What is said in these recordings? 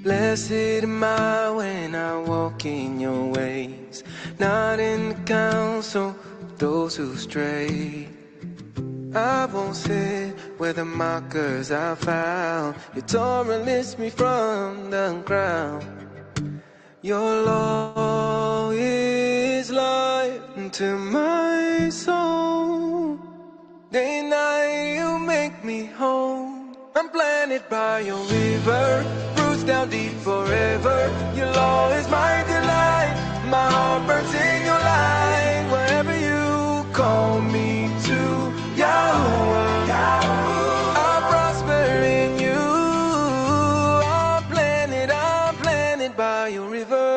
Blessed am I when I walk in your ways, not in the council of those who stray. I won't sit where the mockers are found. Your Torah lifts me from the ground. Your law is life unto my soul. Day and night you make me whole. I'm planted by your river, roots down deep forever. Your law is my delight. My heart burns in your light. Wherever you call me to, Yahuah, I prosper in you. I'm planted by your river.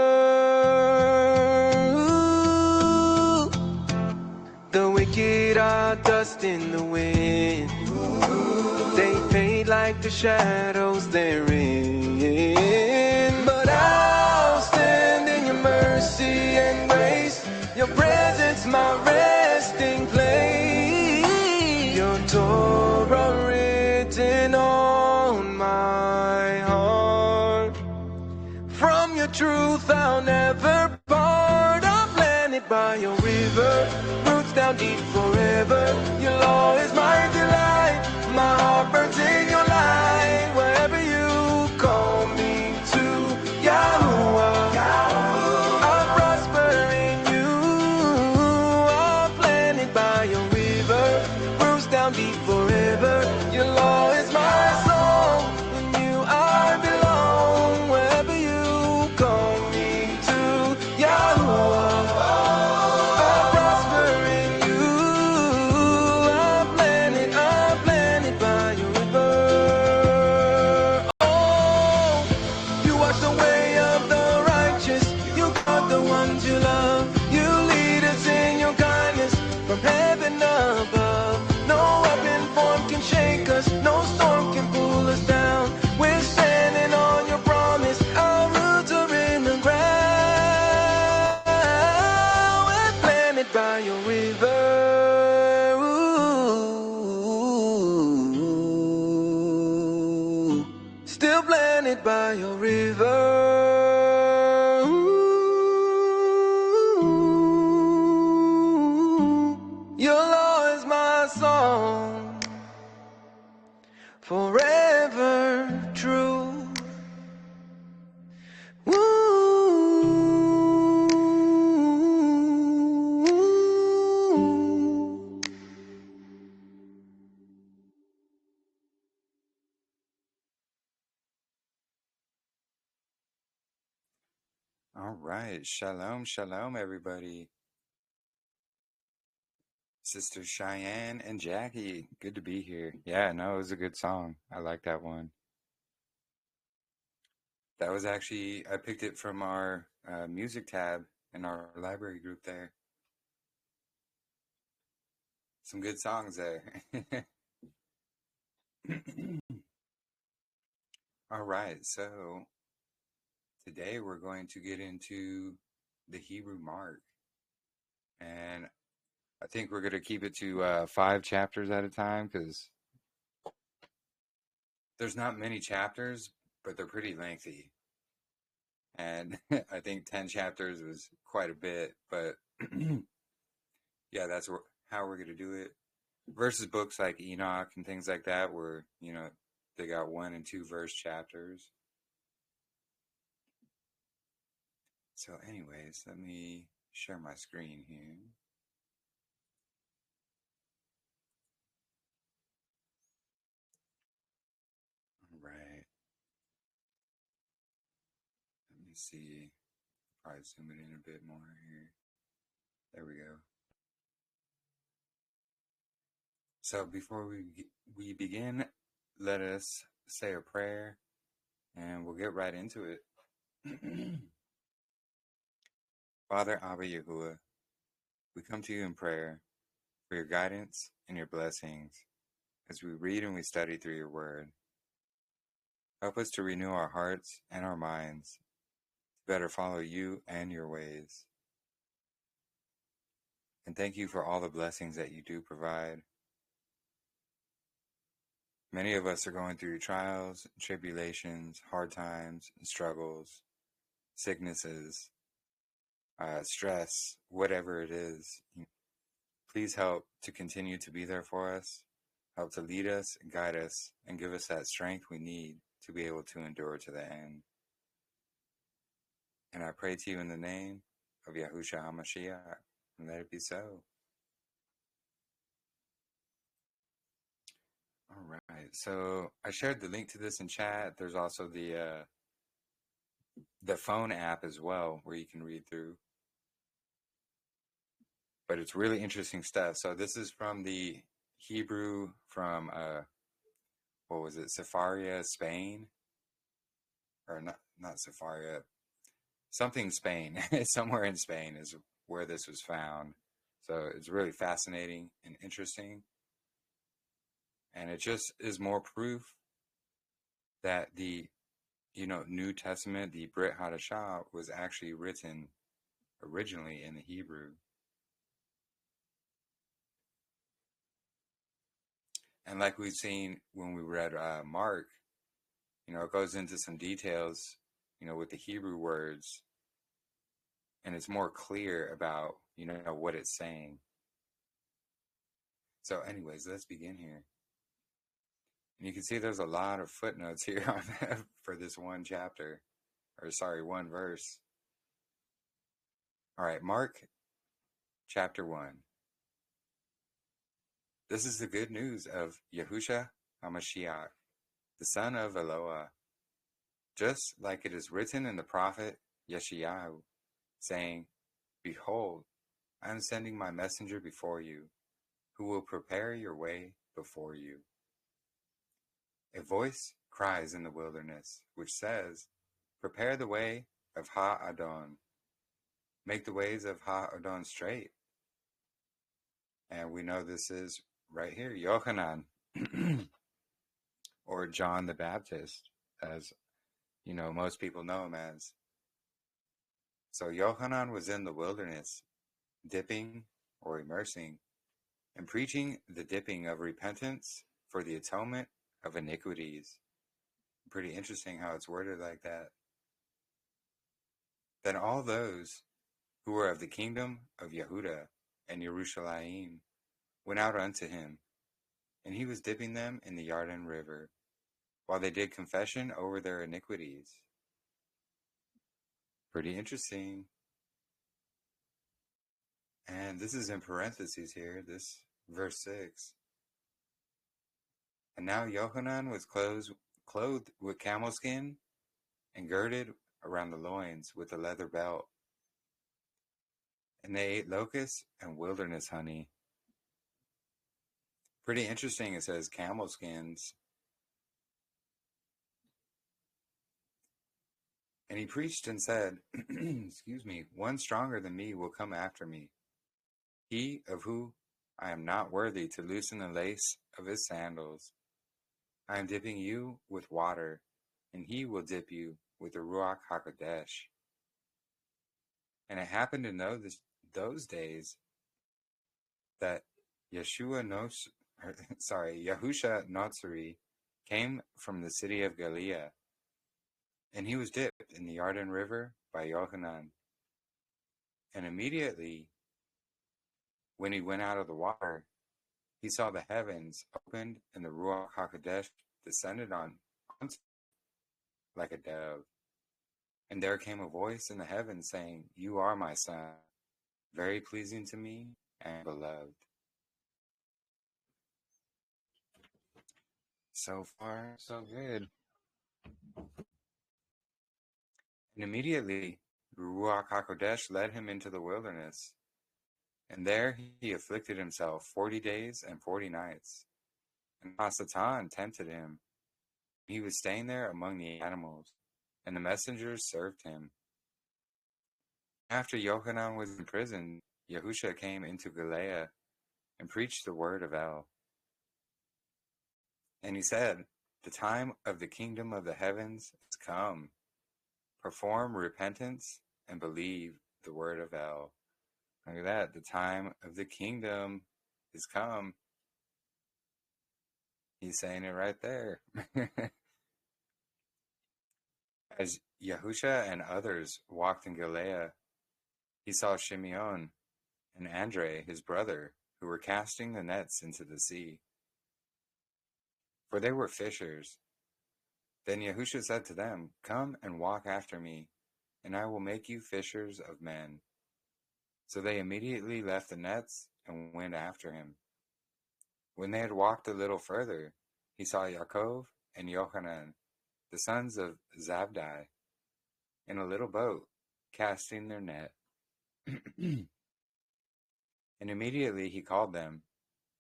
The wicked are dust in the wind. They fade like the shadows they're in. But I'll stand in your mercy and grace. Your presence, my resting place. Your Torah written on my heart. From your truth I'll never part. I'm planted by your river, roots down deep forever. Your law is my delight. My heart burns in your light. Wherever you call me to, Yahuah, I prosper in you. I'm planted by your river, roots down deep forever. Your law is my song. In you I belong. Wherever you call me to, Yahuah, I prosper in you. I'm planted by your river. Oh, you wash the way of the righteous. You guard the ones you love. You lead us in your kindness from heaven above. No weapon formed can shake us. No storm can pull us down. We're standing on your promise. Our roots are in the ground. We're planted by your river. Ooh. Still planted by your river. Ooh. Your law is my song, forever true. Ooh. All right. Shalom, shalom, everybody. Sister Cheyenne and Jackie, good to be here. Yeah, no, it was a good song. I like that one. That was actually, I picked it from our music tab in our library group there. Some good songs there. All right, so today we're going to get into the Hebrew mark. And I think we're going to keep it to 5 chapters at a time because there's not many chapters, but they're pretty lengthy. And I think 10 chapters was quite a bit, but yeah, that's how we're going to do it. Versus books like Enoch and things like that where, you know, they got 1 and 2 verse chapters. So anyways, let me share my screen here. All right. Let me see. Probably zoom it in a bit more here. There we go. So before we begin, let us say a prayer and we'll get right into it. Father Abba Yahuah, we come to you in prayer for your guidance and your blessings as we read and we study through your word. Help us to renew our hearts and our minds to better follow you and your ways. And thank you for all the blessings that you do provide. Many of us are going through trials, tribulations, hard times, struggles, sicknesses, stress, whatever it is. Please help to continue to be there for us, help to lead us, guide us, and give us that strength we need to be able to endure to the end. And I pray to you in the name of Yahusha HaMashiach, and let it be so. All right, so I shared the link to this in chat. There's also the phone app as well, where you can read through. But it's really interesting stuff. So this is from the Hebrew from, what was it, Sepharia, Spain? Or not Sepharia, something Spain. Somewhere in Spain is where this was found. So it's really fascinating and interesting. And it just is more proof that the, New Testament, the Brit Hadashah, was actually written originally in the Hebrew. And like we've seen when we read Mark, it goes into some details, with the Hebrew words, and it's more clear about, what it's saying. So anyways, let's begin here. And you can see there's a lot of footnotes here for this one chapter, one verse. All right, Mark chapter 1. This is the good news of Yahusha HaMashiach, the son of Eloah, just like it is written in the prophet Yeshayahu, saying, Behold, I am sending my messenger before you, who will prepare your way before you. A voice cries in the wilderness, which says, Prepare the way of Ha-Adon. Make the ways of Ha-Adon straight. And we know this is right here, Yochanan, or John the Baptist, as most people know him as. So Yochanan was in the wilderness, dipping or immersing, and preaching the dipping of repentance for the atonement of iniquities. Pretty interesting how it's worded like that. Then all those who were of the kingdom of Yehudah and Yerushalayim went out unto him, and he was dipping them in the Yarden River, while they did confession over their iniquities. Pretty interesting. And this is in parentheses here, this verse 6. And now Yohanan was clothed with camel skin and girded around the loins with a leather belt. And they ate locusts and wilderness honey. Pretty interesting, it says camel skins. And he preached and said, one stronger than me will come after me, he of whom I am not worthy to loosen the lace of his sandals. I am dipping you with water, and he will dip you with the Ruach HaKodesh. And it happened in those days that Yahusha Notzari came from the city of Galilee, and he was dipped in the Yarden River by Yochanan. And immediately, when he went out of the water, he saw the heavens opened and the Ruach HaKodesh descended on like a dove. And there came a voice in the heavens saying, You are my son, very pleasing to me and beloved. So far, so good. And immediately, the Ruach HaKodesh led him into the wilderness. And there he afflicted himself 40 days and 40 nights. And Satan tempted him. He was staying there among the animals, and the messengers served him. After Yochanan was in prison, Yahusha came into Galilee and preached the word of El. And he said, The time of the kingdom of the heavens is come. Perform repentance and believe the word of El. Look at that. The time of the kingdom is come. He's saying it right there. As Yahusha and others walked in Galilee, he saw Shimeon and Andre, his brother, who were casting the nets into the sea, for they were fishers. Then Yahusha said to them, "Come and walk after me, and I will make you fishers of men." So they immediately left the nets and went after him. When they had walked a little further, he saw Yaakov and Yohanan, the sons of Zabdi, in a little boat, casting their net. And immediately he called them.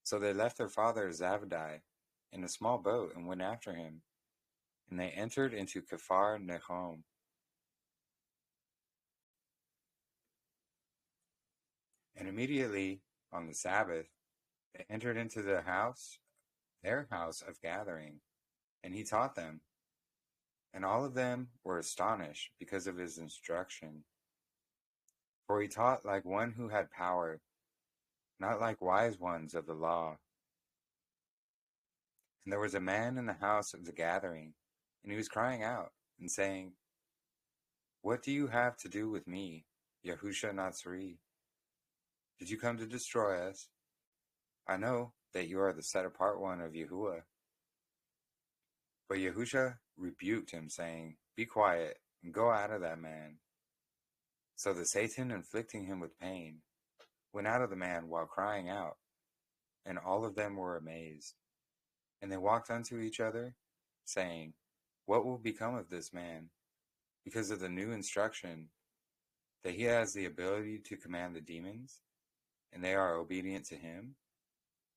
So they left their father Zabdi in a small boat and went after him. And they entered into Kfar Nahom. And immediately on the Sabbath, they entered into their house of gathering, and he taught them. And all of them were astonished because of his instruction. For he taught like one who had power, not like wise ones of the law. And there was a man in the house of the gathering, and he was crying out and saying, "What do you have to do with me, Yahusha Nazari? Did you come to destroy us? I know that you are the set-apart one of Yahuah." But Yahusha rebuked him, saying, "Be quiet, and go out of that man." So the Satan, inflicting him with pain, went out of the man while crying out, and all of them were amazed. And they walked unto each other, saying, "What will become of this man?" Because of the new instruction that he has the ability to command the demons, and they are obedient to him,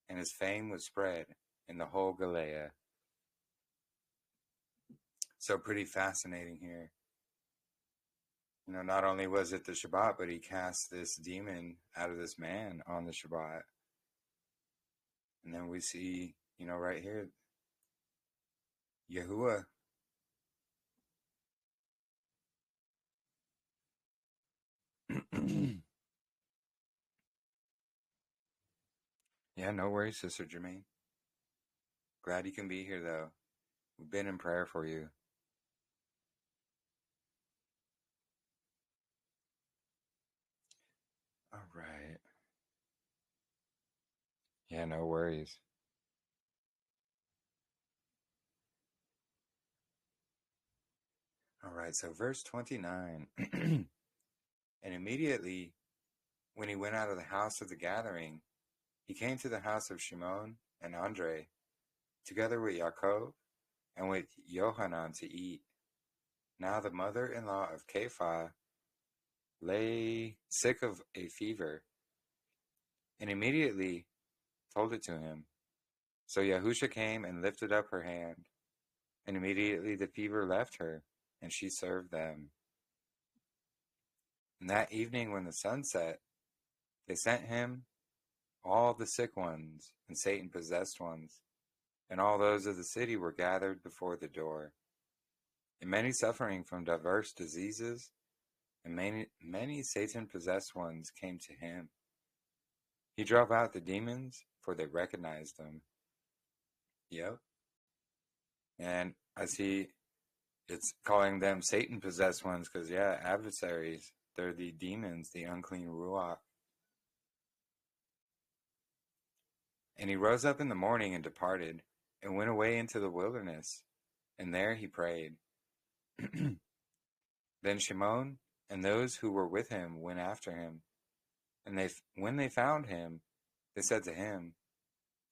and his fame was spread in the whole Galilee. So pretty fascinating here. Not only was it the Shabbat, but he cast this demon out of this man on the Shabbat. And then we see, right here, Yahuah. Yeah, no worries, Sister Jermaine. Glad you can be here, though. We've been in prayer for you. All right. Yeah, no worries. All right, so verse 29. And immediately, when he went out of the house of the gathering, he came to the house of Shimon and Andre, together with Yaakov and with Yohanan to eat. Now the mother-in-law of Kepha lay sick of a fever, and immediately told it to him. So Yahusha came and lifted up her hand, and immediately the fever left her, and she served them. And that evening when the sun set, they sent him all the sick ones and Satan-possessed ones, and all those of the city were gathered before the door. And many suffering from diverse diseases, and many Satan-possessed ones came to him. He drove out the demons, for they recognized him. Yep. And I see it's calling them Satan-possessed ones because, adversaries. They're the demons, the unclean Ruach. And he rose up in the morning and departed, and went away into the wilderness, and there he prayed. Then Shimon and those who were with him went after him, and when they found him, they said to him,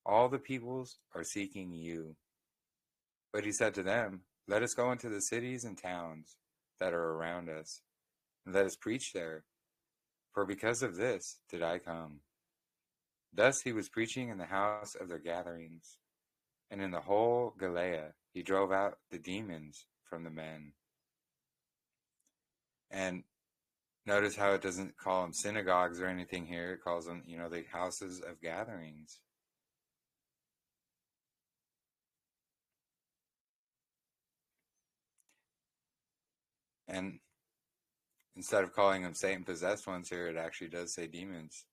"All the peoples are seeking you." But he said to them, "Let us go into the cities and towns that are around us, and let us preach there, for because of this did I come." Thus he was preaching in the house of their gatherings, and in the whole Galilee he drove out the demons from the men. And notice how it doesn't call them synagogues or anything here. It calls them, the houses of gatherings. And instead of calling them Satan-possessed ones here, it actually does say demons.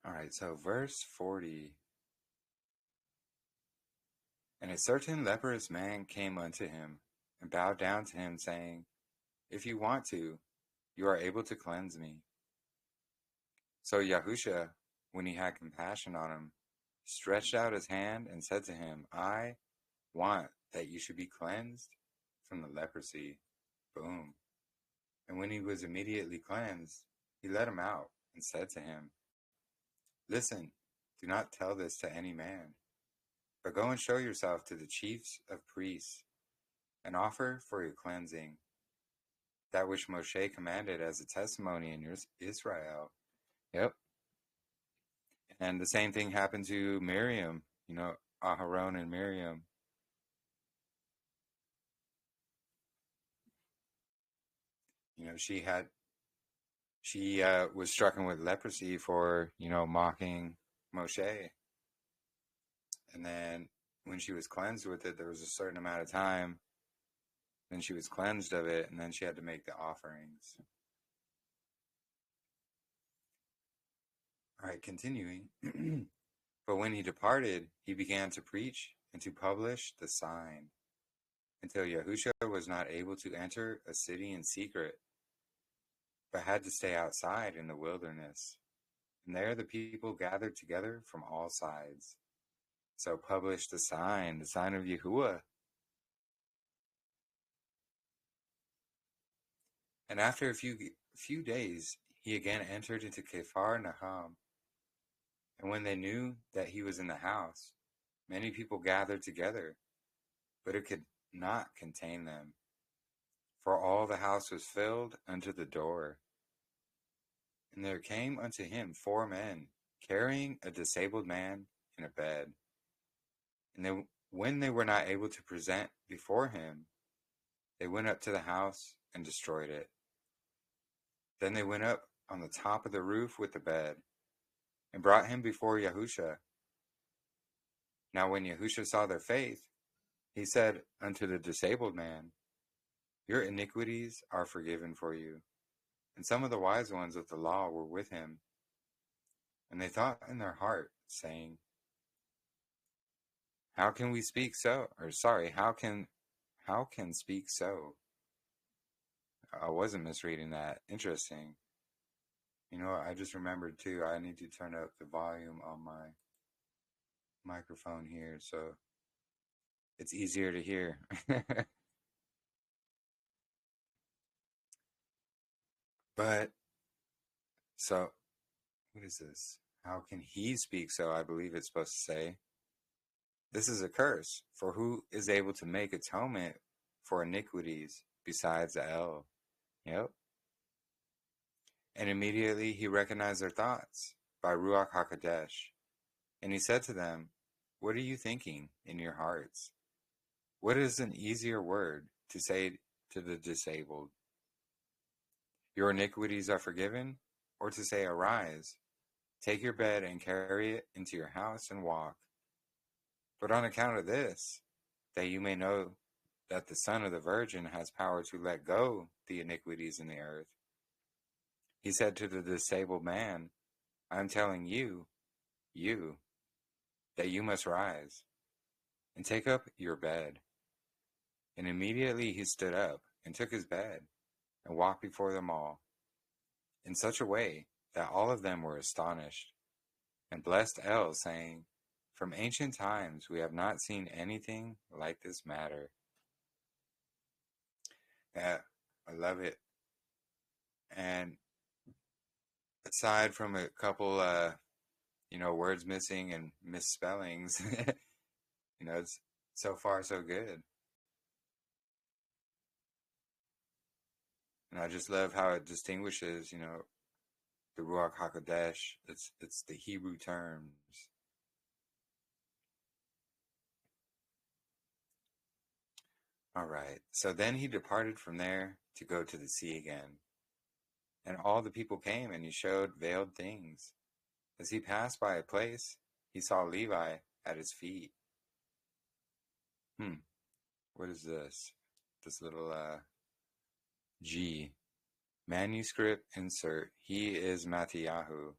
All right, so verse 40. And a certain leprous man came unto him, and bowed down to him, saying, If you want to, you are able to cleanse me. So Yahusha, when he had compassion on him, stretched out his hand and said to him, I want that you should be cleansed from the leprosy. Boom. And when he was immediately cleansed, he let him out and said to him, Listen, do not tell this to any man, but go and show yourself to the chiefs of priests, and offer for your cleansing that which Moshe commanded as a testimony in Israel. Yep. And the same thing happened to Miriam, Aharon and Miriam. She was stricken with leprosy for, mocking Moshe. And then when she was cleansed with it, there was a certain amount of time. Then she was cleansed of it, and then she had to make the offerings. All right, continuing. But when he departed, he began to preach and to publish the sign, until Yahusha was not able to enter a city in secret, but had to stay outside in the wilderness. And there the people gathered together from all sides. So published the sign of Yahuah. And after a few days, he again entered into Kephar Nahum. And when they knew that he was in the house, many people gathered together, but it could not contain them, for all the house was filled unto the door. And there came unto him 4 men, carrying a disabled man in a bed. And when they were not able to present before him, they went up to the house and destroyed it. Then they went up on the top of the roof with the bed, and brought him before Yahusha. Now when Yahusha saw their faith, he said unto the disabled man, Your iniquities are forgiven for you. And some of the wise ones of the law were with him. And they thought in their heart, saying, How can we speak so? How can speak so? I wasn't misreading that. Interesting. I just remembered too, I need to turn up the volume on my microphone here so it's easier to hear. But, so, what is this? How can he speak so? I believe it's supposed to say, This is a curse, for who is able to make atonement for iniquities besides El? Yep. And immediately he recognized their thoughts by Ruach HaKodesh. And he said to them, What are you thinking in your hearts? What is an easier word to say to the disabled? Your iniquities are forgiven? Or to say, Arise, take your bed and carry it into your house and walk. But on account of this, that you may know that the Son of the Virgin has power to let go the iniquities in the earth, he said to the disabled man, I am telling you, that you must rise and take up your bed. And immediately he stood up and took his bed and walked before them all, in such a way that all of them were astonished, and blessed El, saying, From ancient times we have not seen anything like this matter. Yeah, I love it. And aside from a couple, words missing and misspellings, it's so far so good. And I just love how it distinguishes, the Ruach HaKodesh. It's the Hebrew terms. All right. So then he departed from there to go to the sea again. And all the people came, and he showed veiled things. As he passed by a place, he saw Levi at his feet. What is this? This little G. Manuscript insert. He is Mattiyahu.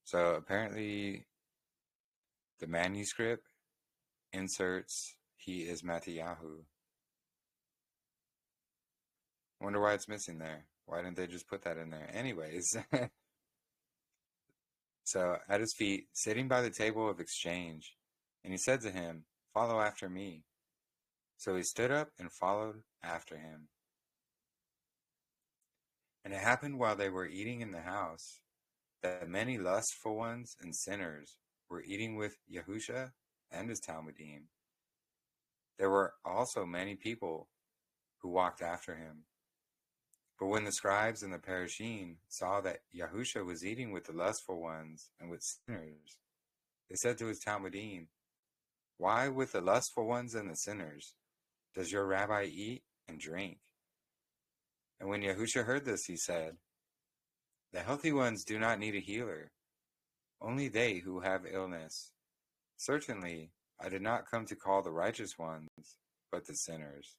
So apparently the manuscript inserts he is Mattheyahu. Wonder why it's missing there. Why didn't they just put that in there? Anyways, so at his feet, sitting by the table of exchange, and he said to him, "Follow after me." So he stood up and followed after him. And it happened while they were eating in the house, that many lustful ones and sinners were eating with Yahusha and his Talmudim. There were also many people who walked after him. But when the scribes and the Parashim saw that Yahusha was eating with the lustful ones and with sinners, they said to his Talmudim, "Why with the lustful ones and the sinners does your rabbi eat and drink?" And when Yahusha heard this, he said, "The healthy ones do not need a healer, only they who have illness. Certainly, I did not come to call the righteous ones, but the sinners."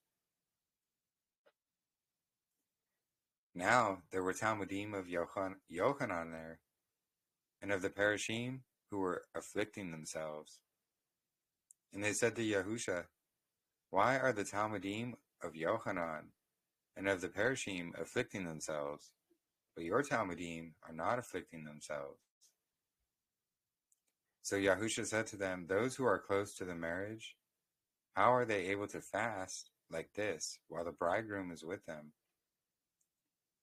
Now there were Talmudim of Yochanan there, and of the Parashim who were afflicting themselves. And they said to Yahusha, "Why are the Talmudim of Yochanan and of the Parashim afflicting themselves, but your Talmudim are not afflicting themselves?" So Yahusha said to them, "Those who are close to the marriage, how are they able to fast like this while the bridegroom is with them?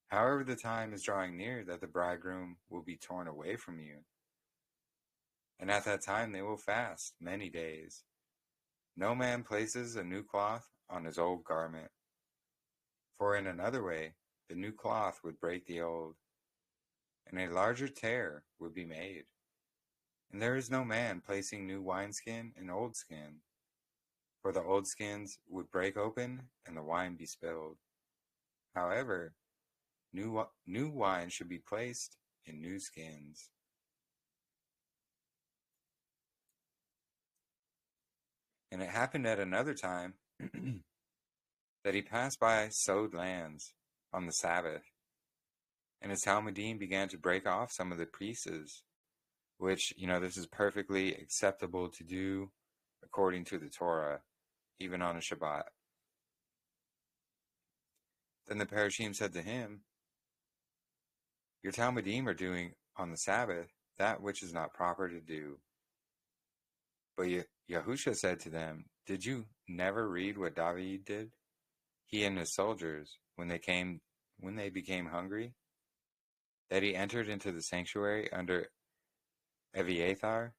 However, the time is drawing near that the bridegroom will be torn away from you. And at that time they will fast many days. No man places a new cloth on his old garment, for in another way the new cloth would break the old, and a larger tear would be made. And there is no man placing new wineskin in old skin, for the old skins would break open and the wine be spilled. However, new wine should be placed in new skins." And it happened at another time that he passed by sowed lands on the Sabbath, and his Talmudim began to break off some of the pieces, which, this is perfectly acceptable to do according to the Torah, even on a Shabbat. Then the Parashim said to him, "Your Talmudim are doing on the Sabbath that which is not proper to do." But Yahusha said to them, "Did you never read what David did, he and his soldiers, when they became hungry? That he entered into the sanctuary under Abiathar,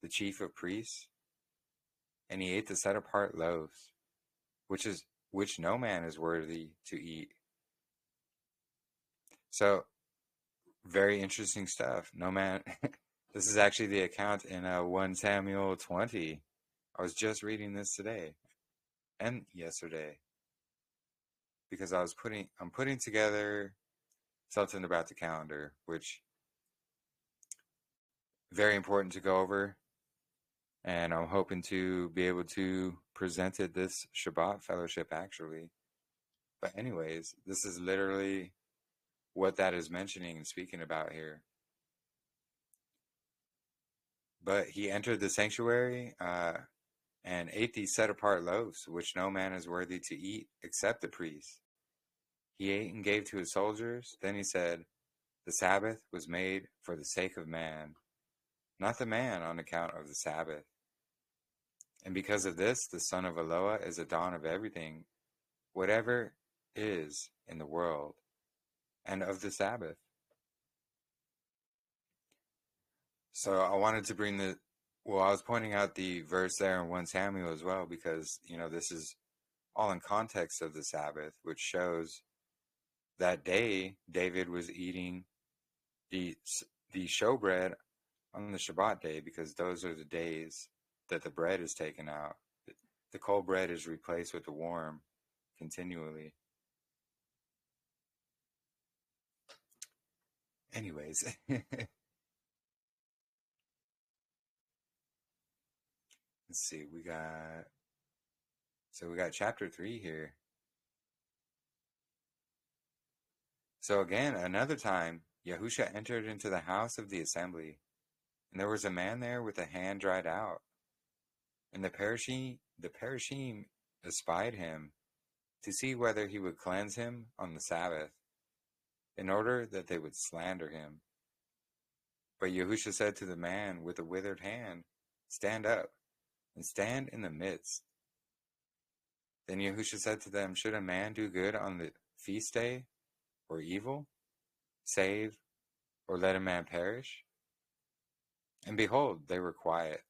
the chief of priests, and he ate the set-apart loaves, which no man is worthy to eat." So, very interesting stuff. No man. This is actually the account in 1 Samuel 20. I was just reading this today and yesterday because I'm putting together something about the calendar, which very important to go over, and I'm hoping to be able to present it this Shabbat fellowship actually. But anyways, this is literally what that is mentioning and speaking about here. But he entered the sanctuary and ate these set-apart loaves, which no man is worthy to eat except the priest. He ate and gave to his soldiers. Then he said, "The Sabbath was made for the sake of man, not the man on account of the Sabbath. And because of this, the son of Eloah is the dawn of everything, whatever is in the world, and of the Sabbath." So I wanted to bring I was pointing out the verse there in 1 Samuel as well, because, this is all in context of the Sabbath, which shows that day David was eating the showbread on the Shabbat day, because those are the days that the bread is taken out. The cold bread is replaced with the warm continually. Anyways. Let's see, we got chapter 3 here. So again, another time, Yahusha entered into the house of the assembly, And there was a man there with a hand dried out. And the Parashim espied him to see whether he would cleanse him on the Sabbath, in order that they would slander him. But Yahusha said to the man with the withered hand, "Stand up, and stand in the midst." Then Yahusha said to them, "Should a man do good on the feast day, or evil? Save, or let a man perish?" And behold, they were quiet.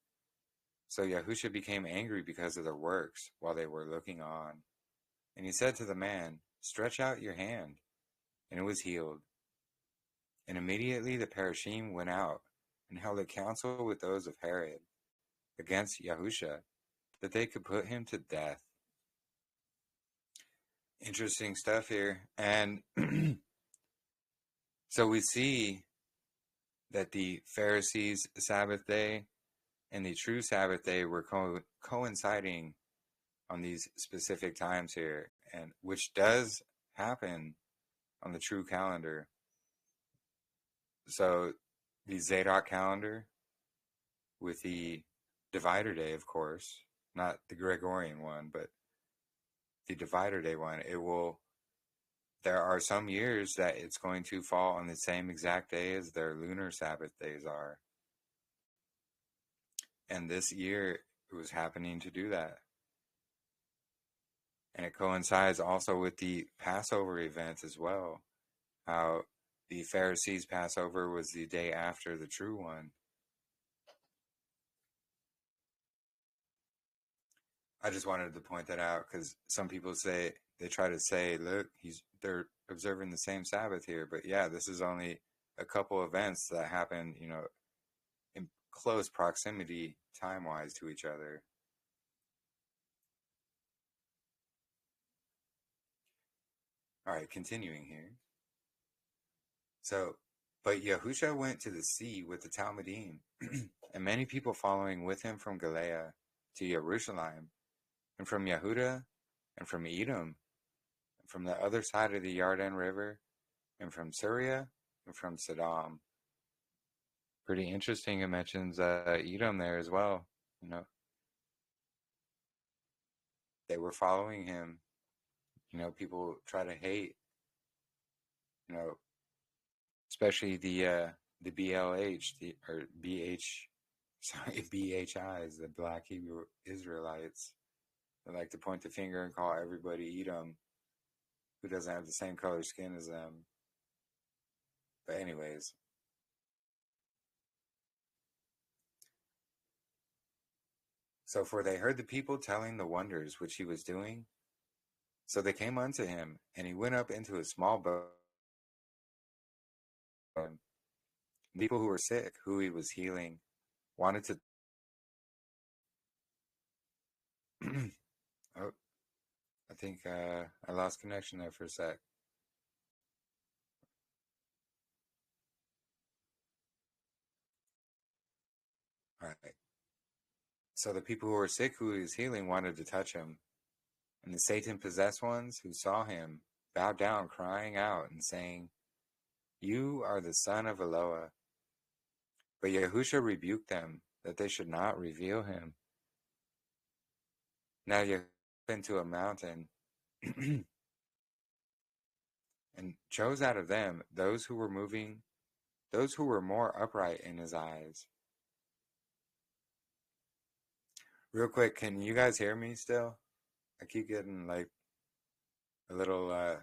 So Yahusha became angry because of their works, while they were looking on. And he said to the man, "Stretch out your hand." And it was healed. And immediately the Parashim went out and held a council with those of Herod against Yahusha, that they could put him to death. Interesting stuff here. And so we see that the Pharisees' Sabbath day and the true Sabbath day were coinciding on these specific times here, and which does happen on the true calendar. So the Zadok calendar with the divider day, of course, not the Gregorian one, but the divider day one, there are some years that it's going to fall on the same exact day as their lunar Sabbath days are. And this year it was happening to do that. And it coincides also with the Passover event as well. How the Pharisees' Passover was the day after the true one. I just wanted to point that out because some people say, they try to say, look, they're observing the same Sabbath here. But yeah, this is only a couple events that happen, in close proximity time-wise to each other. All right, continuing here. So, but Yahusha went to the sea with the Talmudim, and many people following with him from Galilee to Jerusalem, and from Yehuda, and from Edom, and from the other side of the Yarden River, and from Syria, and from Sodom. Pretty interesting. It mentions Edom there as well. They were following him. People try to hate. Especially the BLH, BHIs, the Black Hebrew Israelites. They like to point the finger and call everybody Edom who doesn't have the same color skin as them. But anyways. So, for they heard the people telling the wonders which he was doing. So they came unto him, and he went up into a small boat. People who were sick, who he was healing, wanted to... Oh, I think I lost connection there for a sec. All right. So the people who were sick, who he was healing, wanted to touch him. And the Satan-possessed ones who saw him bowed down, crying out and saying, "You are the son of Eloah." But Yahusha rebuked them, that they should not reveal him. Now Yahusha went to a mountain and chose out of them those who were more upright in his eyes. Real quick, can you guys hear me still? I keep getting like a little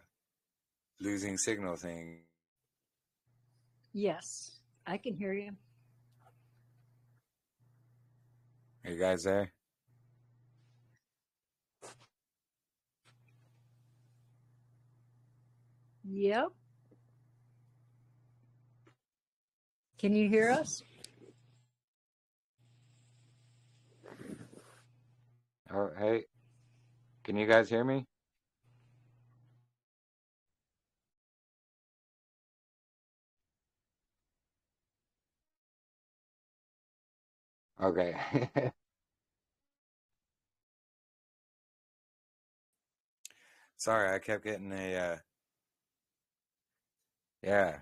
losing signal thing. Yes, I can hear you. Are you guys there? Yep. Can you hear us? Oh, hey. Can you guys hear me? Okay. Sorry, I kept getting yeah.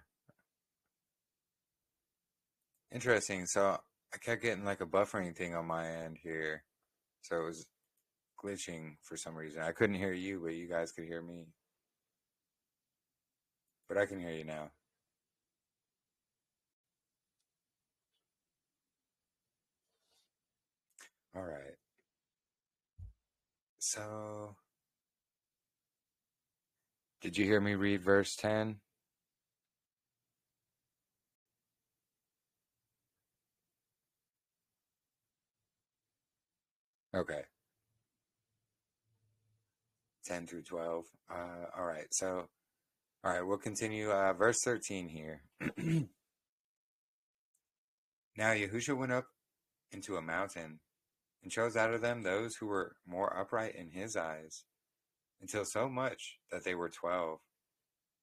Interesting. So I kept getting like a buffering thing on my end here. So it was glitching for some reason. I couldn't hear you, but you guys could hear me. But I can hear you now. All right. So, did you hear me read verse 10? Okay. 10 through 12. All right. So, all right, we'll continue. Verse 13 here. Now Yahusha went up into a mountain and chose out of them those who were more upright in his eyes, until so much that they were 12,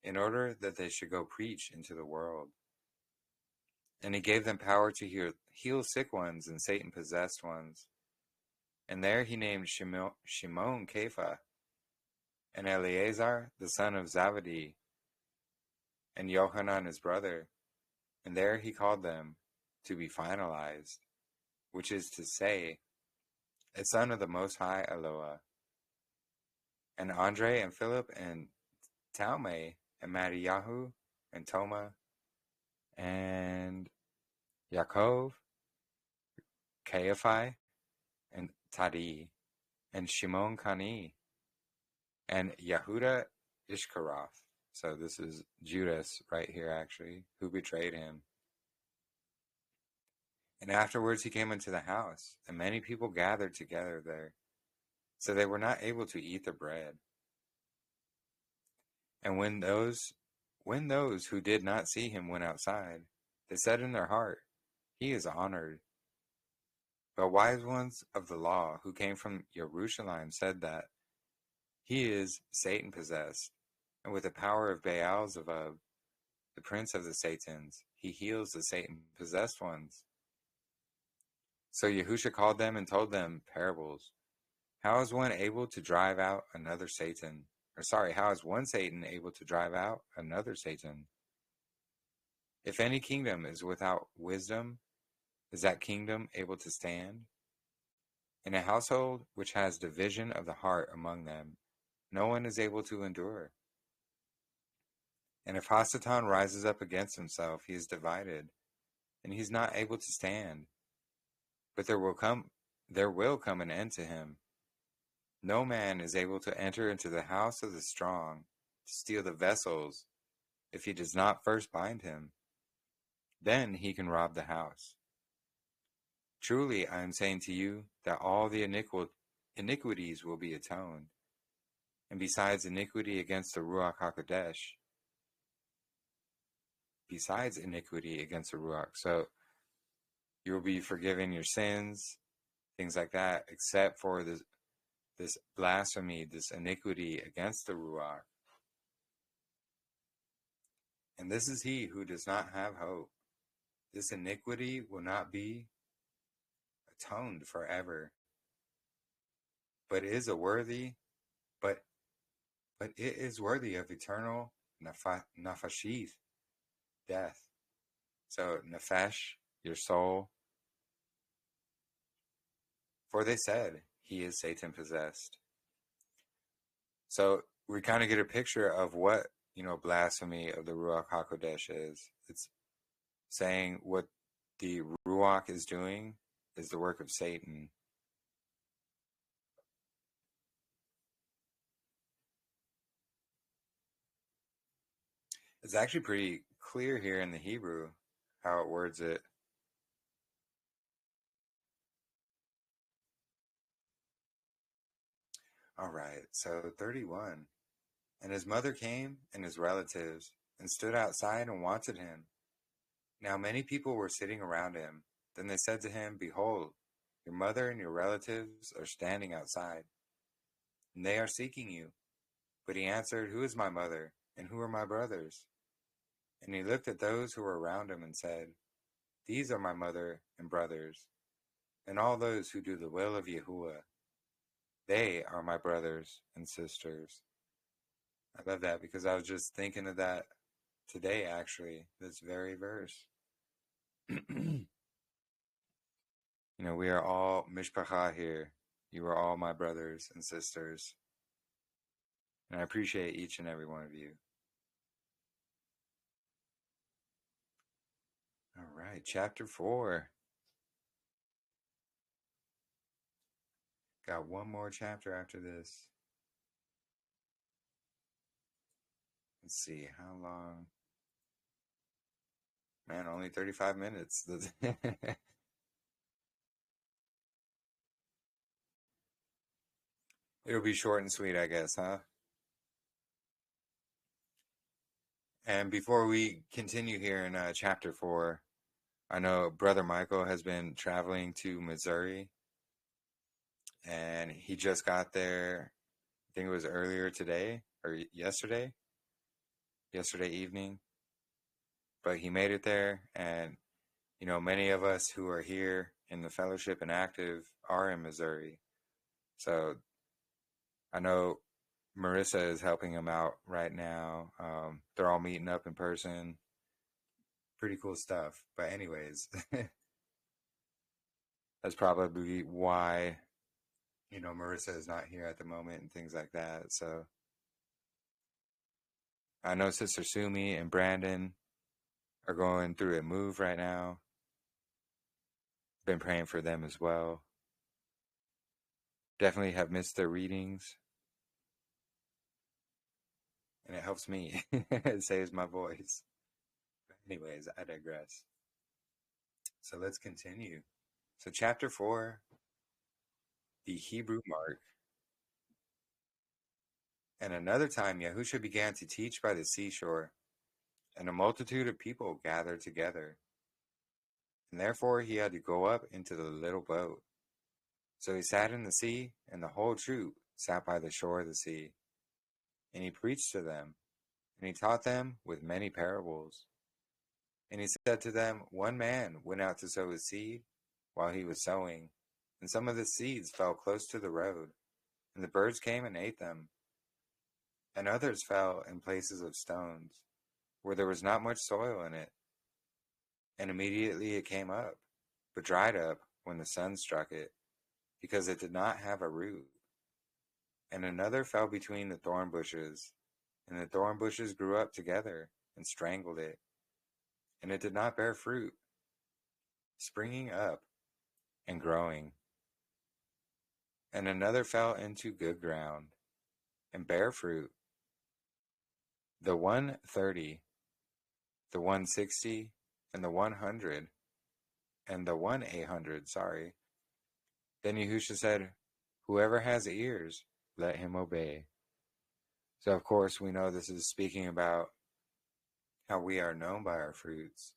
in order that they should go preach into the world. And he gave them power to heal sick ones and Satan-possessed ones. And there he named Shimon Kepha, and Eleazar the son of Zabadi, and Yohanan his brother. And there he called them to be finalized, which is to say, a son of the Most High Eloah. And Andre and Philip and Talmai and Mattiyahu and Toma and Yaakov, Caiaphas and Tadi and Shimon Kani and Yehuda Ishkaroth. So this is Judas right here, actually, who betrayed him. And afterwards he came into the house, and many people gathered together there, so they were not able to eat the bread. And when those who did not see him went outside, they said in their heart, he is honored. But wise ones of the law who came from Jerusalem said that he is Satan-possessed, and with the power of Beelzebub, the prince of the Satans, he heals the Satan-possessed ones. So Yahusha called them and told them parables. How is one able to drive out another Satan? How is one Satan able to drive out another Satan? If any kingdom is without wisdom, is that kingdom able to stand? In a household which has division of the heart among them, no one is able to endure. And if Hasatan rises up against himself, he is divided, and he is not able to stand. But there will come an end to him. No man is able to enter into the house of the strong to steal the vessels if he does not first bind him. Then he can rob the house. Truly, I am saying to you that all the iniquities will be atoned, and besides iniquity against the Ruach HaKodesh, so you will be forgiven your sins, things like that, except for this blasphemy, this iniquity against the Ruach. And this is he who does not have hope. This iniquity will not be atoned forever, but it is worthy of eternal nafashith, death. So nefesh, your soul. For they said, he is Satan possessed. So we kind of get a picture of what, blasphemy of the Ruach HaKodesh is. It's saying what the Ruach is doing is the work of Satan. It's actually pretty clear here in the Hebrew how it words it. All right, so 31. And his mother came and his relatives and stood outside and wanted him. Now many people were sitting around him. Then they said to him, Behold, your mother and your relatives are standing outside, and they are seeking you. But he answered, Who is my mother, and who are my brothers? And he looked at those who were around him and said, These are my mother and brothers, and all those who do the will of Yahuah. They are my brothers and sisters. I love that because I was just thinking of that today, actually, this very verse. We are all mishpacha here. You are all my brothers and sisters. And I appreciate each and every one of you. All right, chapter 4. Got one more chapter after this. Let's see, how long? Man, only 35 minutes. It'll be short and sweet, I guess, huh? And before we continue here in chapter 4, I know Brother Michael has been traveling to Missouri, and he just got there, I think it was earlier today, or yesterday evening, but he made it there, and, many of us who are here in the fellowship and active are in Missouri, so I know Marissa is helping him out right now. They're all meeting up in person. Pretty cool stuff. But anyways, that's probably why, Marissa is not here at the moment and things like that. So I know Sister Sumi and Brandon are going through a move right now. Been praying for them as well. Definitely have missed their readings. And it helps me. It saves my voice. But anyways, I digress. So let's continue. So chapter 4, the Hebrew mark. And another time Yahusha began to teach by the seashore, and a multitude of people gathered together. And therefore he had to go up into the little boat. So he sat in the sea, and the whole troop sat by the shore of the sea. And he preached to them, and he taught them with many parables. And he said to them, one man went out to sow his seed while he was sowing, and some of the seeds fell close to the road, and the birds came and ate them. And others fell in places of stones, where there was not much soil in it. And immediately it came up, but dried up when the sun struck it, because it did not have a root. And another fell between the thorn bushes, and the thorn bushes grew up together and strangled it, and it did not bear fruit, springing up and growing. And another fell into good ground, and bare fruit, the 130, the 160, and the 100, and the 1,800, sorry. Then Yahusha said, whoever has ears, let him obey. So of course we know this is speaking about how we are known by our fruits.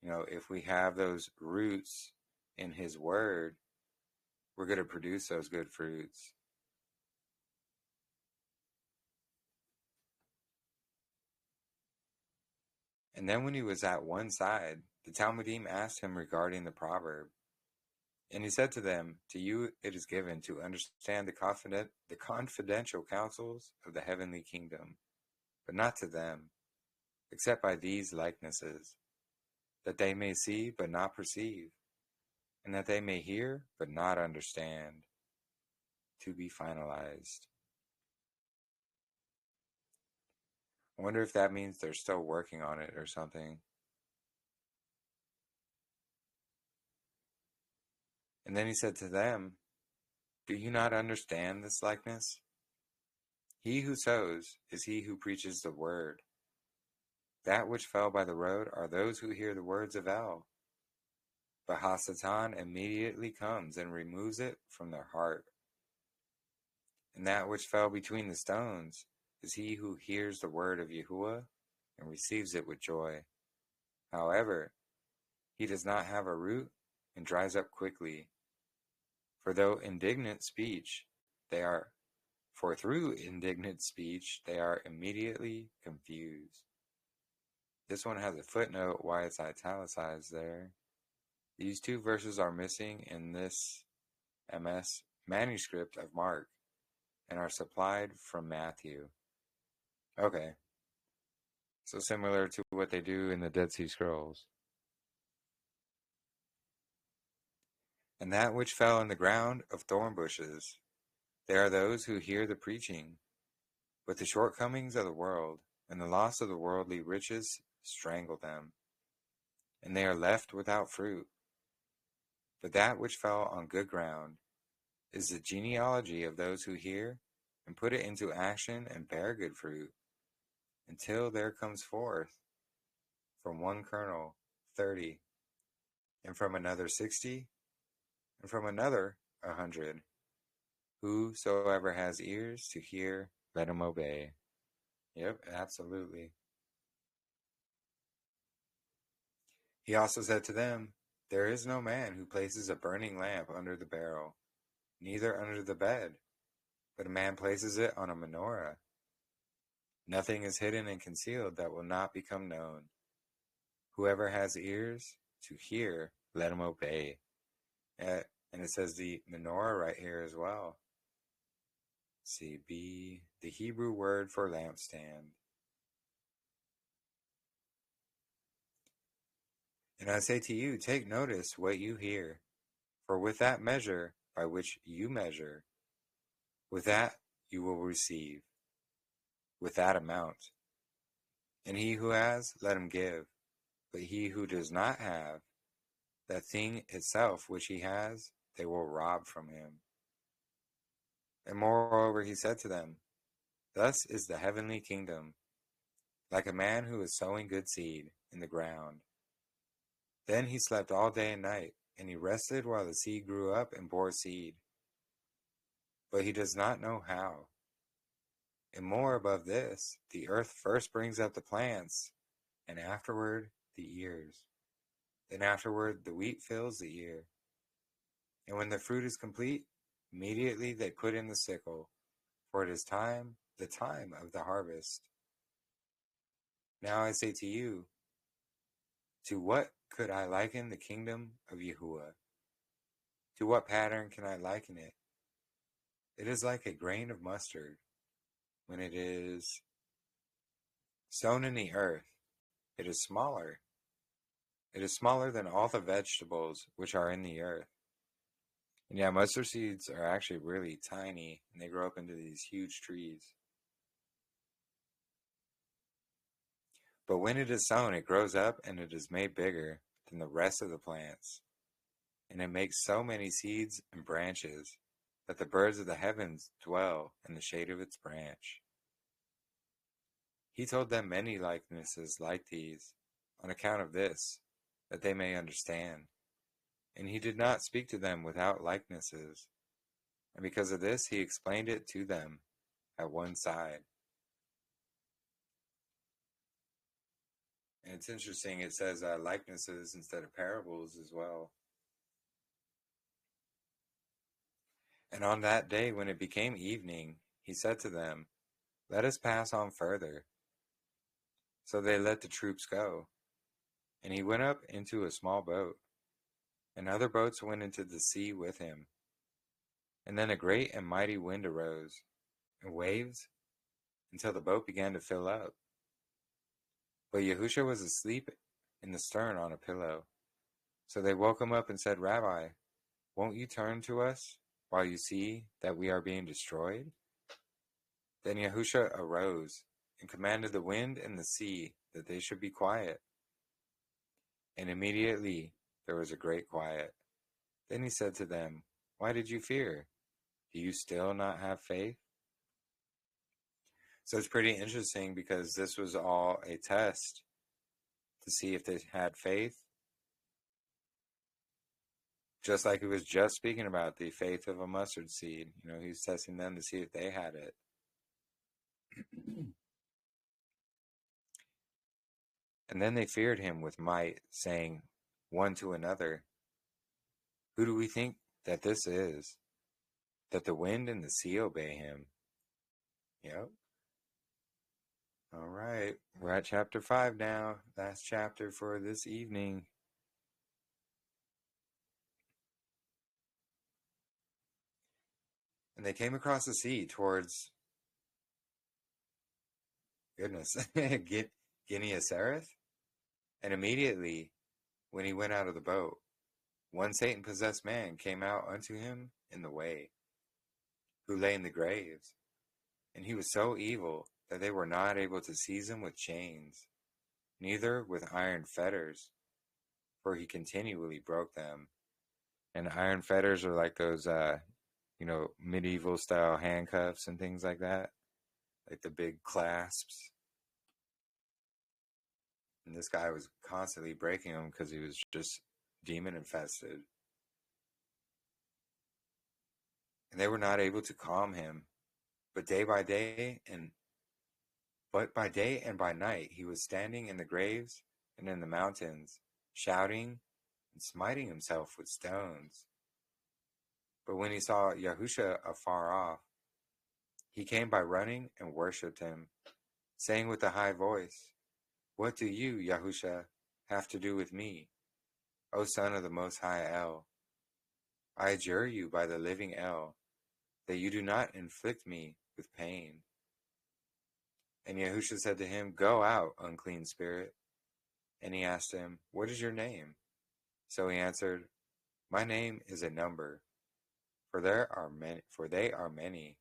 If we have those roots in his word, we're going to produce those good fruits. And then when he was at one side, the Talmudim asked him regarding the proverb. And he said to them, to you it is given to understand the confidential counsels of the heavenly kingdom, but not to them, except by these likenesses, that they may see but not perceive, and that they may hear but not understand, to be finalized. I wonder if that means they're still working on it or something. And then he said to them, do you not understand this likeness? He who sows is he who preaches the word. That which fell by the road are those who hear the words of El. But Hasatan immediately comes and removes it from their heart. And that which fell between the stones is he who hears the word of Yahuah and receives it with joy. However, he does not have a root and dries up quickly. For through indignant speech they are immediately confused. This one has a footnote why it's italicized there. These two verses are missing in this MS manuscript of Mark and are supplied from Matthew. Okay. So similar to what they do in the Dead Sea Scrolls. And that which fell in the ground of thorn bushes, there are those who hear the preaching, but the shortcomings of the world and the loss of the worldly riches strangle them, and they are left without fruit. But that which fell on good ground is the genealogy of those who hear and put it into action and bear good fruit, until there comes forth from one kernel 30, and from another 60, and from another 100. Whosoever has ears to hear, let him obey. Yep, absolutely. He also said to them, there is no man who places a burning lamp under the barrel, neither under the bed, but a man places it on a menorah. Nothing is hidden and concealed that will not become known. Whoever has ears to hear, let him obey. And it says the menorah right here as well. Let's see, be the Hebrew word for lampstand. And I say to you, take notice what you hear, for with that measure by which you measure, with that you will receive, with that amount. And he who has, let him give, but he who does not have, that thing itself which he has, they will rob from him. And moreover he said to them, thus is the heavenly kingdom, like a man who is sowing good seed in the ground. Then he slept all day and night, and he rested while the seed grew up and bore seed. But he does not know how. And more above this, the earth first brings up the plants, and afterward the ears. Then afterward the wheat fills the ear. And when the fruit is complete, immediately they put in the sickle, for it is time, the time of the harvest. Now I say to you, to what could I liken the kingdom of Yahuah? To what pattern can I liken it? It is like a grain of mustard. When it is sown in the earth, it is smaller. It is smaller than all the vegetables which are in the earth. And yeah, mustard seeds are actually really tiny, and they grow up into these huge trees. But when it is sown, it grows up, and it is made bigger than the rest of the plants. And it makes so many seeds and branches that the birds of the heavens dwell in the shade of its branch. He told them many likenesses like these, on account of this, that they may understand. And he did not speak to them without likenesses. And because of this, he explained it to them at one side. And it's interesting, it says likenesses instead of parables as well. And on that day, when it became evening, he said to them, let us pass on further. So they let the troops go. And he went up into a small boat, and other boats went into the sea with him. And then a great and mighty wind arose, and waves, until the boat began to fill up. But Yahusha was asleep in the stern on a pillow. So they woke him up and said, Rabbi, won't you turn to us while you see that we are being destroyed? Then Yahusha arose and commanded the wind and the sea that they should be quiet. And immediately there was a great quiet. Then he said to them, why did you fear? Do you still not have faith? So it's pretty interesting because this was all a test to see if they had faith. Just like he was just speaking about the faith of a mustard seed. You know, he's testing them to see if they had it. And then they feared him with might, saying one to another, who do we think that this is, that the wind and the sea obey him? Yep. All right, we're at chapter 5 now. Last chapter for this evening. And they came across the sea towards, Gennesaret. And immediately, when he went out of the boat, one Satan-possessed man came out unto him in the way, who lay in the graves, and he was so evil that they were not able to seize him with chains, neither with iron fetters, for he continually broke them. And iron fetters are like those, medieval style handcuffs and things like that, like the big clasps. And this guy was constantly breaking them because he was just demon infested. And they were not able to calm him. But by day and by night he was standing in the graves and in the mountains, shouting and smiting himself with stones. But when he saw Yahusha afar off, he came by running and worshipped him, saying with a high voice, "What do you, Yahusha, have to do with me, O Son of the Most High El? I adjure you by the living El, that you do not inflict me with pain." And Yahusha said to him, "Go out, unclean spirit." And he asked him, "What is your name?" So he answered, "My name is a number, for they are many.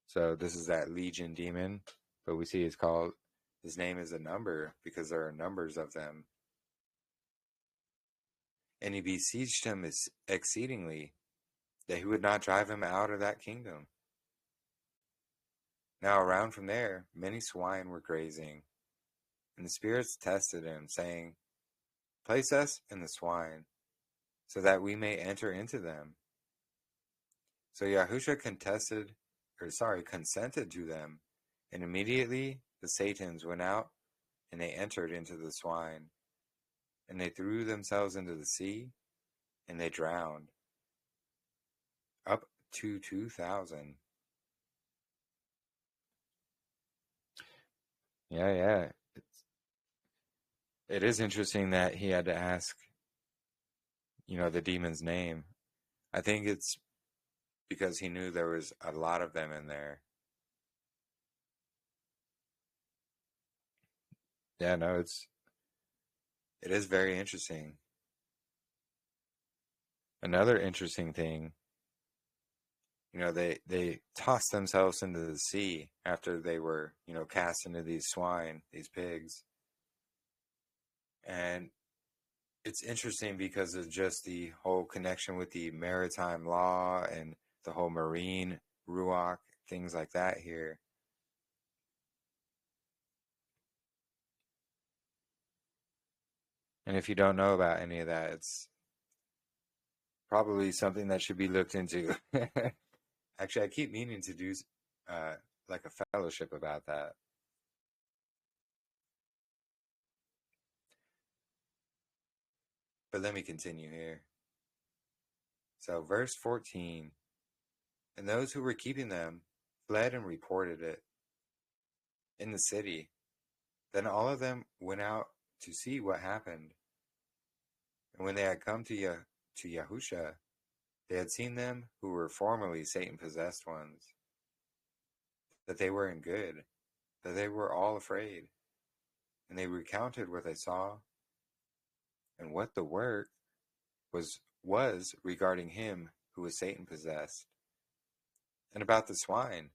So this is that legion demon, but we see his name is a number because there are numbers of them. And he besieged him exceedingly, that he would not drive him out of that kingdom. Now around from there, many swine were grazing, and the spirits tested him, saying, "Place us in the swine, so that we may enter into them." So Yahusha consented to them, and immediately the Satans went out, and they entered into the swine, and they threw themselves into the sea, and they drowned, up to 2,000. Yeah. It is interesting that he had to ask, the demon's name. I think it's because he knew there was a lot of them in there. Yeah, no, it is very interesting. Another interesting thing, they tossed themselves into the sea after they were, cast into these swine, these pigs. And it's interesting because of just the whole connection with the maritime law and the whole marine Ruach, things like that here. And if you don't know about any of that, it's probably something that should be looked into. Actually, I keep meaning to do like a fellowship about that. But let me continue here. So verse 14, and those who were keeping them fled and reported it in the city. Then all of them went out to see what happened. And when they had come to Yahusha, they had seen them who were formerly Satan-possessed ones, that they were in good, that they were all afraid. And they recounted what they saw and what the work was regarding him who was Satan-possessed, and about the swine.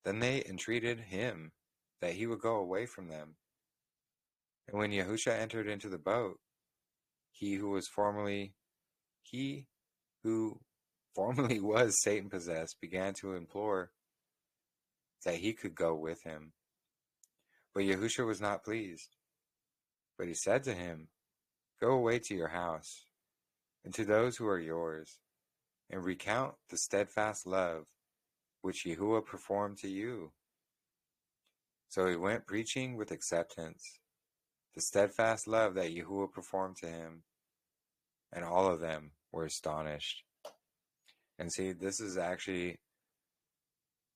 Then they entreated him that he would go away from them. And when Yahusha entered into the boat, he who formerly was Satan-possessed began to implore that he could go with him. But Yahusha was not pleased. But he said to him, "Go away to your house, and to those who are yours, and recount the steadfast love which Yahuah performed to you." So he went preaching with acceptance the steadfast love that Yahuah performed to him, and all of them were astonished. And see, this is actually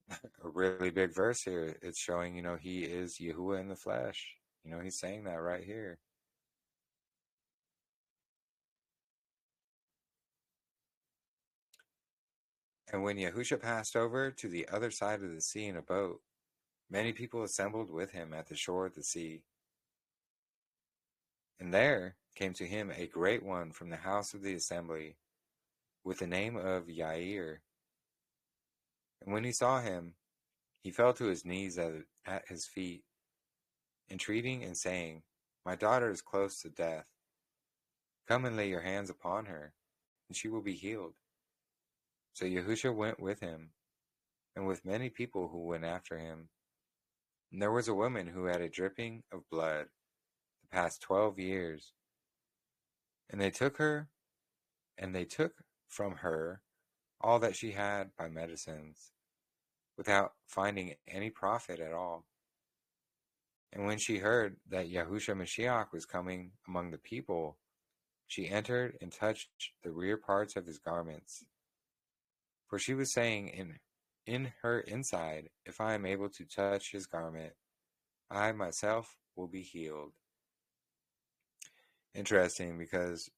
a really big verse here. It's showing, he is Yahuah in the flesh. He's saying that right here. And when Yahusha passed over to the other side of the sea in a boat, many people assembled with him at the shore of the sea. And there came to him a great one from the house of the assembly, with the name of Yair. And when he saw him, he fell to his knees at his feet, entreating and saying, My daughter is close to death. Come and lay your hands upon her, and she will be healed. So Yahusha went with him, and with many people who went after him. And there was a woman who had a dripping of blood the past 12 years. And they took from her all that she had by medicines, without finding any profit at all. And when she heard that Yahusha Mashiach was coming among the people, she entered and touched the rear parts of his garments. For she was saying in her inside, if I am able to touch his garment, I myself will be healed. Interesting, because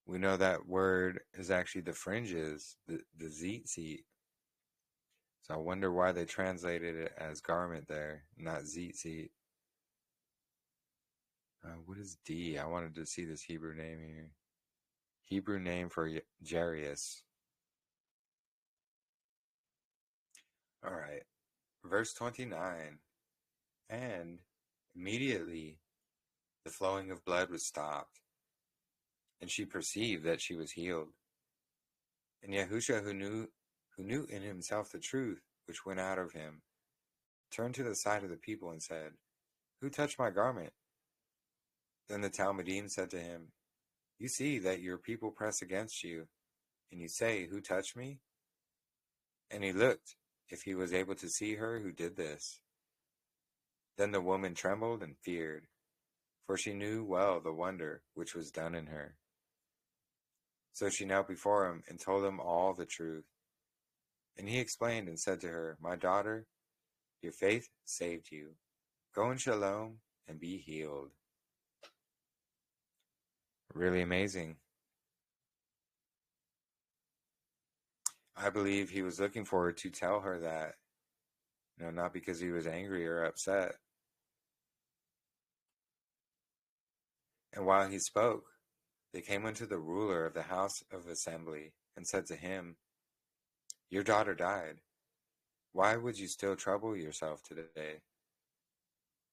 we know that word is actually the fringes, the tzitzit. So I wonder why they translated it as garment there, not tzitzit. What is D? I wanted to see this Hebrew name here. Hebrew name for Jarius. All right. Verse 29. And immediately the flowing of blood was stopped, and she perceived that she was healed. And Yahusha, who knew in himself the truth which went out of him, turned to the side of the people and said, Who touched my garment? Then the Talmudim said to him, You see that your people press against you, and you say, Who touched me? And he looked if he was able to see her who did this. Then the woman trembled and feared, for she knew well the wonder which was done in her. So she knelt before him and told him all the truth. And he explained and said to her, My daughter, your faith saved you. Go in Shalom and be healed. Really amazing. I believe he was looking for her to tell her that, not because he was angry or upset. And while he spoke, they came unto the ruler of the house of assembly and said to him, Your daughter died. Why would you still trouble yourself today?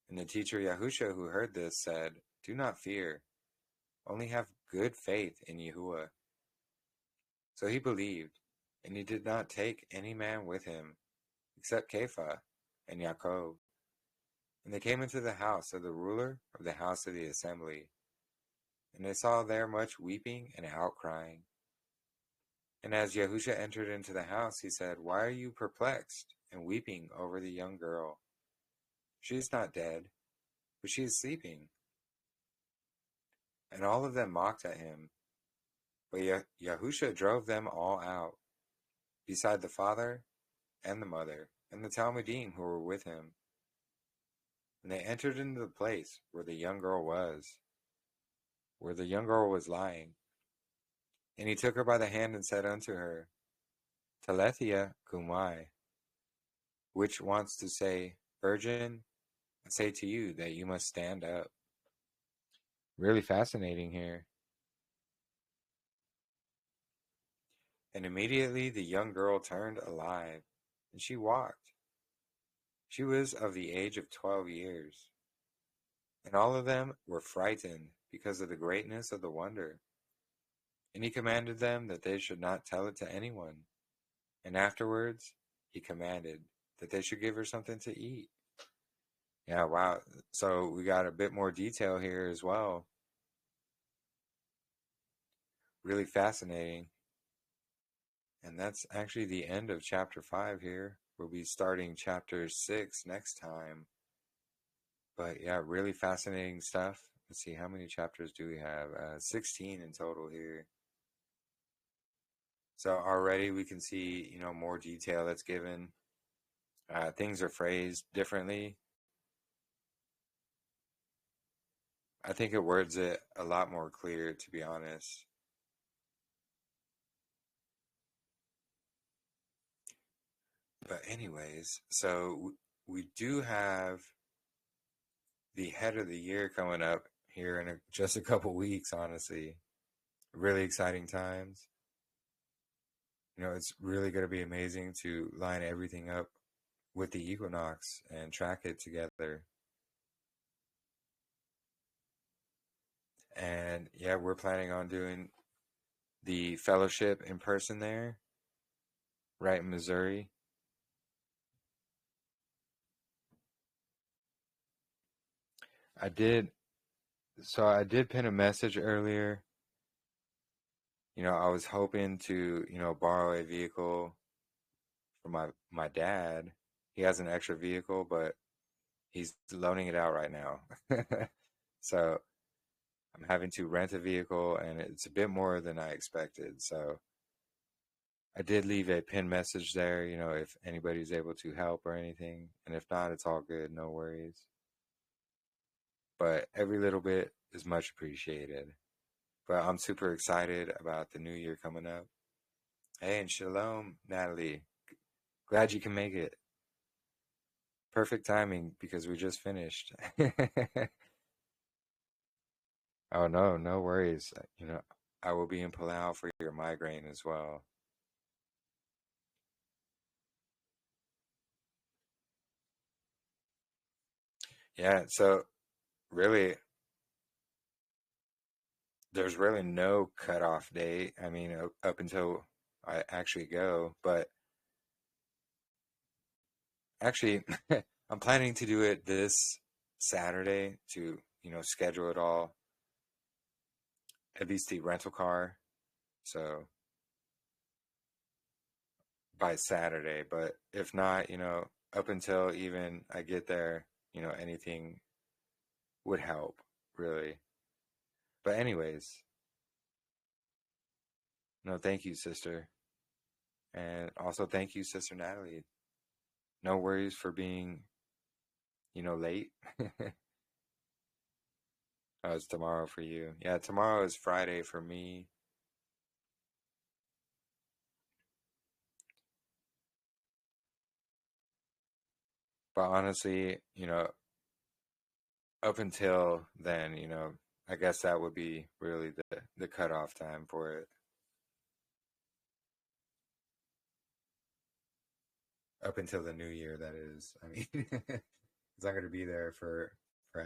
And the teacher Yahusha, who heard this, said, Do not fear, only have good faith in Yahuah. So he believed, and he did not take any man with him, except Kepha and Yaakov. And they came into the house of the ruler of the house of the assembly. And they saw there much weeping and outcrying. And as Yahusha entered into the house, he said, Why are you perplexed and weeping over the young girl? She is not dead, but she is sleeping. And all of them mocked at him. But Yahusha drove them all out, beside the father and the mother, and the Talmudim who were with him. And they entered into the place where the young girl was lying. And he took her by the hand and said unto her, Talethia kumai, which wants to say, Virgin, I say to you that you must stand up. Really fascinating here. And immediately the young girl turned alive, and she walked. She was of the age of 12 years. And all of them were frightened because of the greatness of the wonder. And he commanded them that they should not tell it to anyone. And afterwards he commanded that they should give her something to eat. Yeah, wow. So we got a bit more detail here as well. Really fascinating. And that's actually the end of chapter 5 here. We'll be starting chapter 6 next time. But yeah, really fascinating stuff. Let's see, how many chapters do we have? 16 in total here. So already we can see, more detail that's given. Things are phrased differently. I think it words it a lot more clear, to be honest. But anyways, so we do have the head of the year coming up here in just a couple weeks, honestly. Really exciting times. It's really going to be amazing to line everything up with the equinox and track it together. And yeah, we're planning on doing the fellowship in person there, right in Missouri. I did pin a message earlier. I was hoping to, borrow a vehicle for my dad. He has an extra vehicle, but he's loaning it out right now. So I'm having to rent a vehicle, and it's a bit more than I expected. So I did leave a pinned message there, if anybody's able to help or anything. And if not, it's all good, no worries. But every little bit is much appreciated. But I'm super excited about the new year coming up. Hey, and Shalom, Natalie. Glad you can make it. Perfect timing because we just finished. Oh, no worries. I will be in Palau for your migraine as well. Yeah, so really, there's really no cutoff date. I mean, up until I actually go, but actually, I'm planning to do it this Saturday to, schedule it all, at least the rental car. So by Saturday, but if not, up until even I get there, anything would help, really. But anyways, no, thank you, sister. And also thank you, Sister Natalie. No worries for being, late. Oh, it's tomorrow for you. Yeah, tomorrow is Friday for me. But honestly, up until then, I guess that would be really the cutoff time for it. Up until the new year, that is. I mean, because I'm going to be there for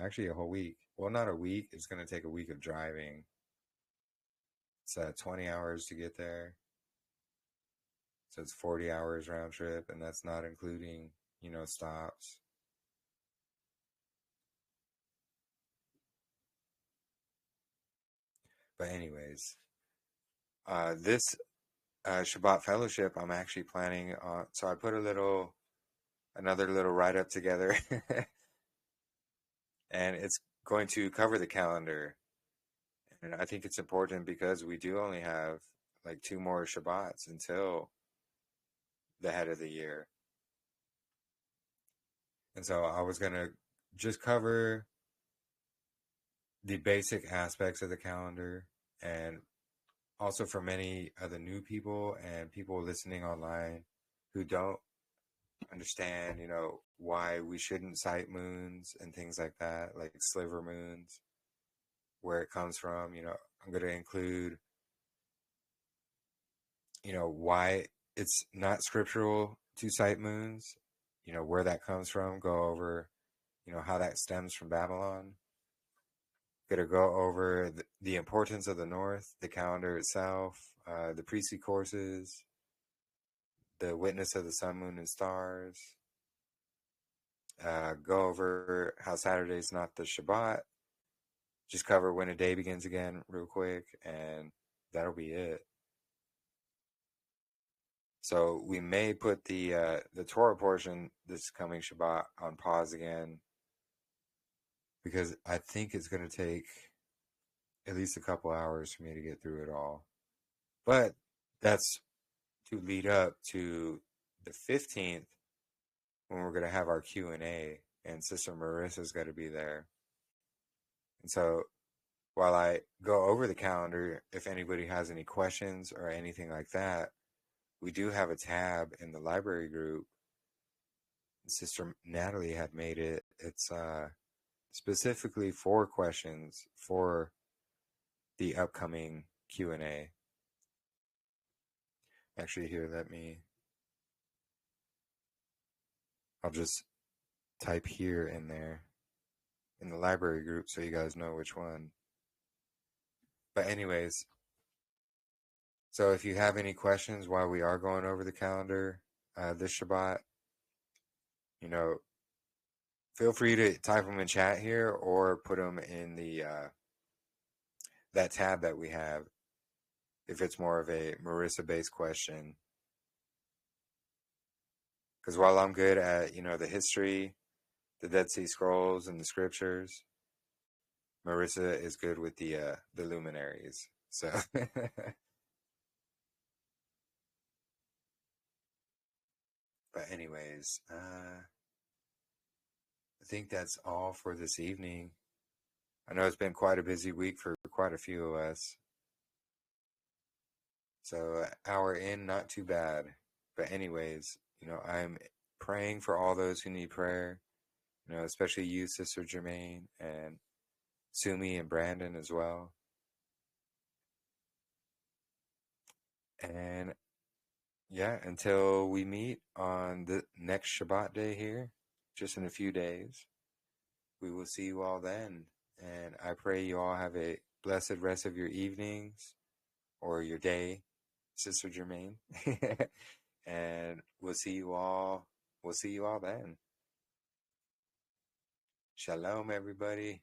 actually a whole week. Well, not a week. It's going to take a week of driving. It's 20 hours to get there. So it's 40 hours round trip, and that's not including, stops. But anyways, this Shabbat fellowship, I'm actually planning on. So I put another little write-up together, and it's going to cover the calendar. And I think it's important because we do only have like 2 more Shabbats until the head of the year. And so I was going to just cover the basic aspects of the calendar, and also for many of the new people and people listening online who don't understand, why we shouldn't sight moons and things like that, like sliver moons, where it comes from. I'm going to include, why it's not scriptural to sight moons, where that comes from, go over, how that stems from Babylon. Going to go over the importance of the North, the calendar itself, the priestly courses, the witness of the sun, moon, and stars. Go over how Saturday is not the Shabbat. Just cover when a day begins again real quick, and that'll be it. So we may put the Torah portion this coming Shabbat on pause again, because I think it's going to take at least a couple hours for me to get through it all. But that's to lead up to the 15th, when we're going to have our Q&A, and Sister Marissa's going to be there. And so while I go over the calendar, if anybody has any questions or anything like that, we do have a tab in the library group. Sister Natalie had made it. It's specifically 4 questions for the upcoming Q&A. Actually, here, I'll just type here in there in the library group so you guys know which one. But anyways, so if you have any questions while we are going over the calendar this Shabbat, you know, feel free to type them in chat here or put them in the that tab that we have if it's more of a Marissa-based question. Because while I'm good at, you know, the history, the Dead Sea Scrolls, and the scriptures, Marissa is good with the luminaries. So, but anyways, I think that's all for this evening. I know it's been quite a busy week for quite a few of us. So, hour in, not too bad. But anyways, you know, I'm praying for all those who need prayer, you know, especially you, Sister Jermaine, and Sumi and Brandon as well. And yeah, until we meet on the next Shabbat day here, just in a few days, we will see you all then. And I pray you all have a blessed rest of your evenings or your day, Sister Jermaine. And we'll see you all then. Shalom, everybody.